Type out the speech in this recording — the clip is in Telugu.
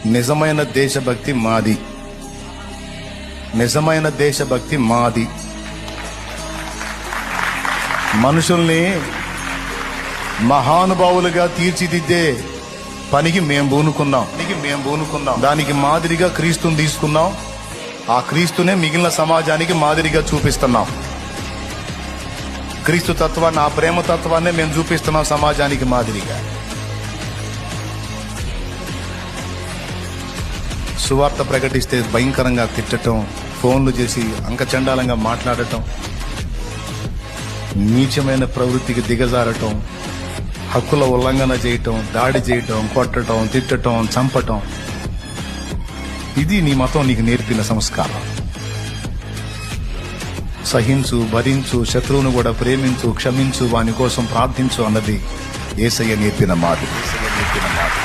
నిజమైన దేశభక్తి మాది. నిజమైన దేశభక్తి మాది. మనుషుల్ని మహానుభావులుగా తీర్చిదిద్దే పనికి మేము పూనుకున్నాం. దానికి మాదిరిగా క్రీస్తుని తీసుకున్నాం. ఆ క్రీస్తునే మిగిలిన సమాజానికి మాదిరిగా చూపిస్తున్నాం. క్రీస్తు తత్వాన్ని, ఆ ప్రేమ తత్వాన్నే మేము చూపిస్తున్నాం సమాజానికి మాదిరిగా. సువార్త ప్రకటిస్తే భయంకరంగా తిట్టడం, ఫోన్లు చేసి అంకచండాలంగా మాట్లాడటం, నీచమైన ప్రవృత్తికి దిగజారటం, హక్కుల ఉల్లంఘన చేయటం, దాడి చేయటం, కొట్టడం, తిట్టడం, చంపటం, ఇది నీ మతం నీకు నేర్పిన సంస్కారం. సహించు, భరించు, శత్రువును కూడా ప్రేమించు, క్షమించు, వాని కోసం ప్రార్థించు అన్నది యేసయ్య నేర్పిన మాదిరి.